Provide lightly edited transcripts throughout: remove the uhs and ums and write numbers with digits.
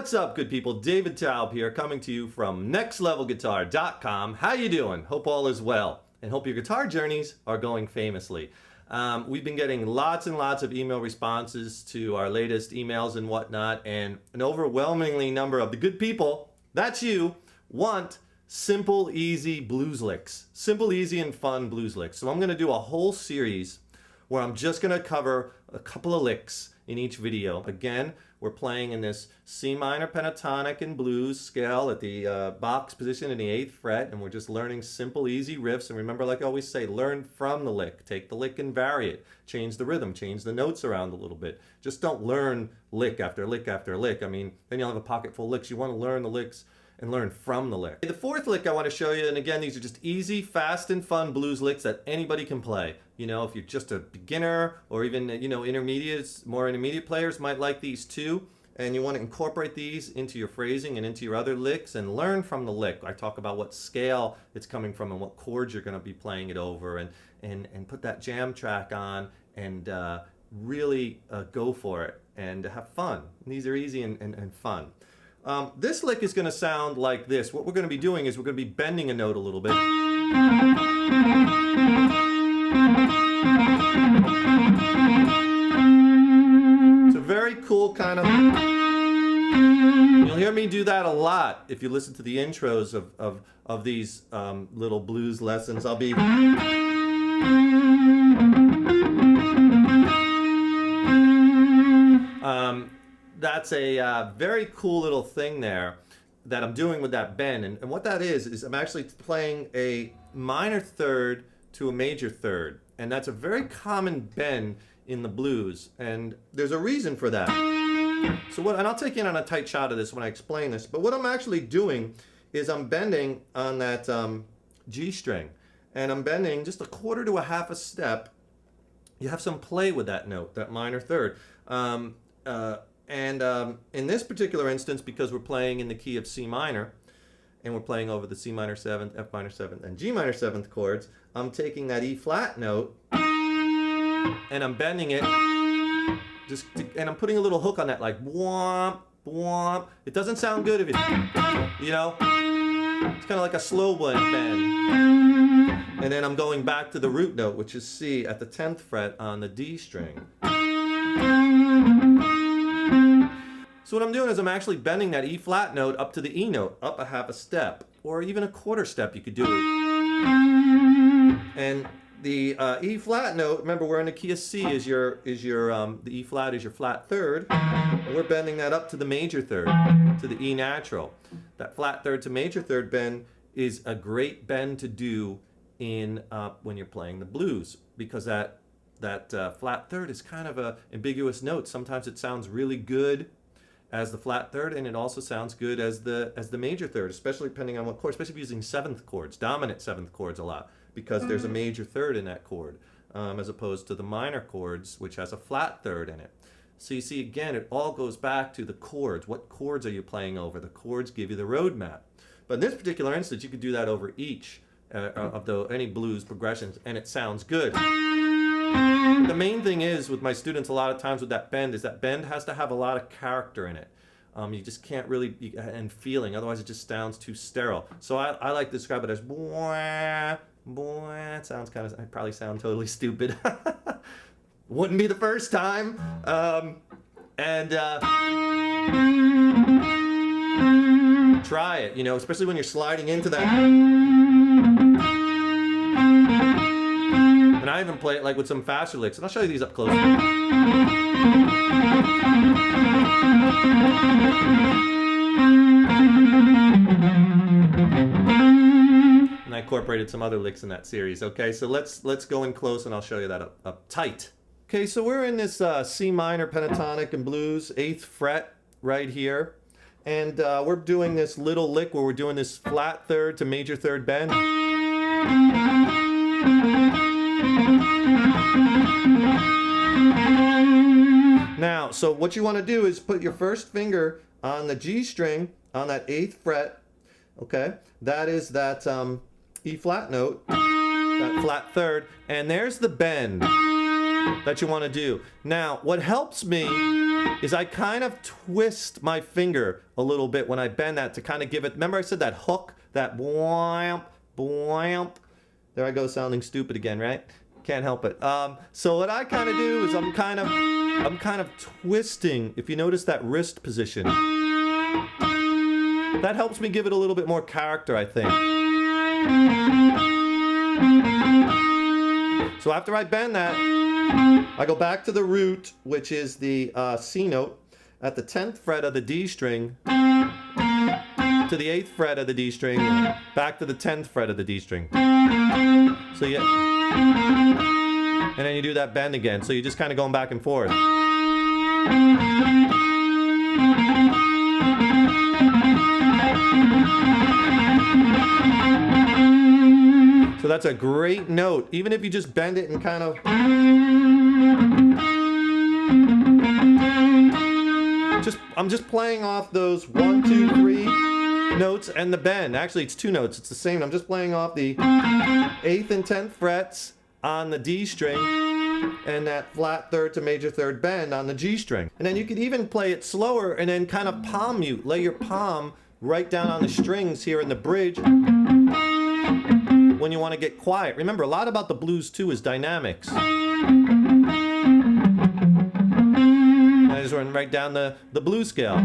What's up, good people? David Taub here, coming to you from nextlevelguitar.com. How you doing? Hope all is well, and hope your guitar journeys are going famously. We've been getting lots and lots of email responses to our latest emails and whatnot, and an overwhelmingly number of the good people, that's you, want simple, easy blues licks. Simple, easy, and fun blues licks. So I'm going to do a whole series where I'm just going to cover a couple of licks in each video. Again, we're playing in this C minor pentatonic and blues scale at the box position in the 8th fret, and we're just learning simple, easy riffs. And remember, like I always say, learn from the lick. Take the lick and vary it. Change the rhythm, change the notes around a little bit. Just don't learn lick after lick after lick. I mean, then you'll have a pocket full of licks. You want to learn the licks and learn from the lick. The 4th lick I want to show you, and again, these are just easy, fast, and fun blues licks that anybody can play. You know, if you're just a beginner or even, you know, intermediates, more intermediate players might like these too. And you want to incorporate these into your phrasing and into your other licks and learn from the lick. I talk about what scale it's coming from and what chords you're going to be playing it over, and put that jam track on and really go for it and have fun. These are easy and fun. This lick is going to sound like this. What we're going to be doing is we're going to be bending a note a little bit. It's a very cool kind of... You'll hear me do that a lot if you listen to the intros of these little blues lessons. I'll be... That's a very cool little thing there that I'm doing with that bend. And what that is I'm actually playing a minor third to a major third. And that's a very common bend in the blues. And there's a reason for that. So and I'll take you in on a tight shot of this when I explain this. But what I'm actually doing is I'm bending on that G string. And I'm bending just a quarter to a half a step. You have some play with that note, that minor third. In this particular instance, because we're playing in the key of C minor, and we're playing over the C minor 7th, F minor 7th, and G minor 7th chords, I'm taking that E flat note, and I'm bending it, and I'm putting a little hook on that, like womp, womp. It doesn't sound good if you know, it's kind of like a slow bend. And then I'm going back to the root note, which is C at the 10th fret on the D string. So what I'm doing is I'm actually bending that E flat note up to the E note, up a half a step, or even a quarter step you could do it. And the E flat note, remember we're in the key of C, the E flat is your flat third, and we're bending that up to the major third, to the E natural. That flat third to major third bend is a great bend to do in when you're playing the blues, because that flat third is kind of a ambiguous note. Sometimes it sounds really good as the flat third, and it also sounds good as the major third, especially depending on what chord, especially if you're using 7th chords, dominant 7th chords a lot, because there's a major third in that chord, as opposed to the minor chords, which has a flat third in it. So you see, again, it all goes back to the chords. What chords are you playing over? The chords give you the roadmap. But in this particular instance, you could do that over each of any blues progressions, and it sounds good. The main thing is with my students a lot of times with that bend is that bend has to have a lot of character in it. You just can't really, and feeling, otherwise it just sounds too sterile. So I like to describe it as boing, boing. It sounds kind of, I probably sound totally stupid. Wouldn't be the first time. Try it, you know, especially when you're sliding into that. And I even play it like with some faster licks, and I'll show you these up close. And I incorporated some other licks in that series. Okay, so let's go in close, and I'll show you that up tight. Okay, so we're in this C minor pentatonic and blues, 8th fret right here, and we're doing this little lick where we're doing this flat third to major third bend. Now, so what you want to do is put your first finger on the G string on that 8th fret, okay? That is that E flat note, that flat third, and there's the bend. that you want to do. Now, what helps me is I kind of twist my finger a little bit when I bend that to kind of give it, remember I said that hook, that boing, boing. There I go sounding stupid again, right? Can't help it. So what I kind of do is I'm kind of twisting, if you notice that wrist position. That helps me give it a little bit more character, I think. So after I bend that, I go back to the root, which is the C note, at the 10th fret of the D string, to the 8th fret of the D string, back to the 10th fret of the D string. So you, and then you do that bend again. So you're just kind of going back and forth. So that's a great note, even if you just bend it and kind of I'm just playing off those 1, 2, 3 notes and the bend. Actually, it's 2 notes. It's the same. I'm just playing off the 8th and 10th frets on the D string and that flat third to major third bend on the G string. And then you could even play it slower and then kind of palm mute. Lay your palm right down on the strings here in the bridge when you want to get quiet. Remember, a lot about the blues too is dynamics. I just went right down the blues scale.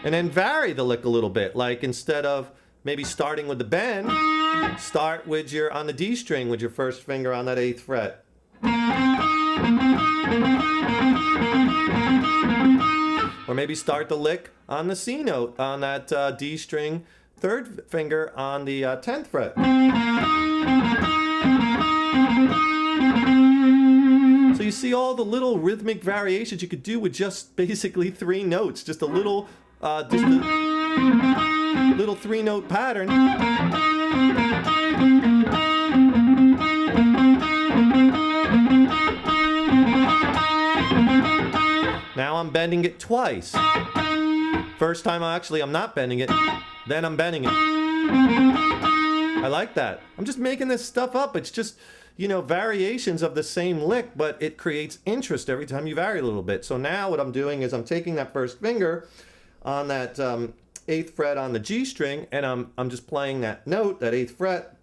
And then vary the lick a little bit. Like instead of maybe starting with the bend, start with your, on the D string with your first finger on that 8th fret. Or maybe start the lick on the C note on that D string, 3rd finger on the 10th fret. So you see all the little rhythmic variations you could do with just basically 3 notes, just a little 3-note pattern. Now I'm bending it twice. First time I'm not bending it, then I'm bending it. I like that. I'm just making this stuff up. It's just, you know, variations of the same lick, but it creates interest every time you vary a little bit. So now what I'm doing is I'm taking that first finger on that 8th fret on the G string, and I'm just playing that note, that 8th fret,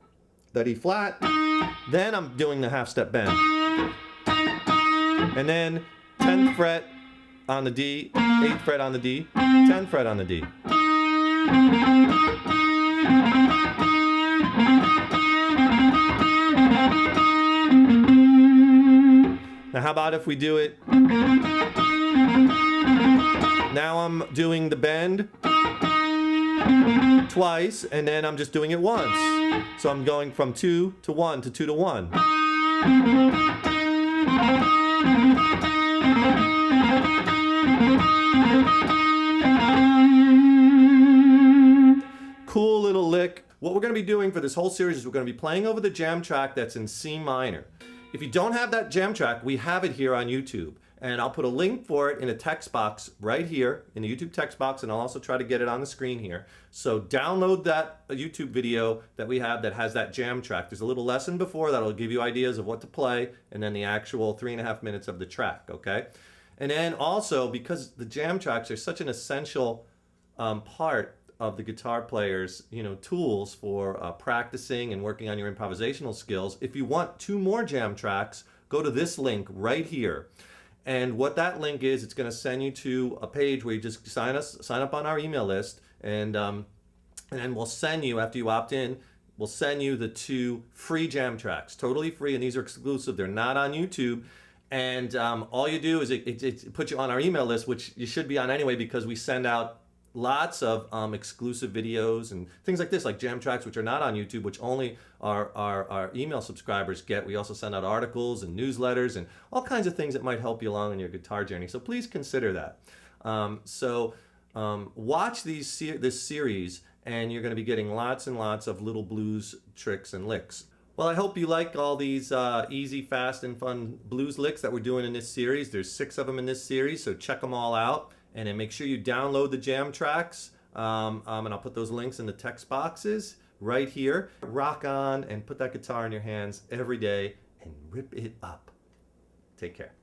that E flat. Then I'm doing the half step bend. And then 10th fret on the D, 8th fret on the D, 10th fret on the D. Now how about if we do it? Now I'm doing the bend twice, and then I'm just doing it once. So I'm going from 2 to 1 to 2 to 1. Cool little lick. What we're going to be doing for this whole series is we're going to be playing over the jam track that's in C minor. If you don't have that jam track, we have it here on YouTube. And I'll put a link for it in a text box right here in the YouTube text box, and I'll also try to get it on the screen here. So download that YouTube video that we have that has that jam track. There's a little lesson before that'll give you ideas of what to play, and then the actual 3.5 minutes of the track, okay? And then also, because the jam tracks are such an essential part of the guitar player's, you know, tools for practicing and working on your improvisational skills, if you want 2 more jam tracks, go to this link right here. And what that link is, it's going to send you to a page where you just sign up on our email list, and then we'll send you, after you opt in, we'll send you the 2 free jam tracks, totally free, and these are exclusive. They're not on YouTube. And all you do is it puts you on our email list, which you should be on anyway, because we send out lots of exclusive videos and things like this, like jam tracks, which are not on YouTube, which only our email subscribers get. We also send out articles and newsletters and all kinds of things that might help you along in your guitar journey. So please consider that. Watch this series, and you're going to be getting lots and lots of little blues tricks and licks. Well, I hope you like all these easy, fast, and fun blues licks that we're doing in this series. There's 6 of them in this series, so check them all out. And then make sure you download the jam tracks, and I'll put those links in the text boxes right here. Rock on and put that guitar in your hands every day and rip it up. Take care.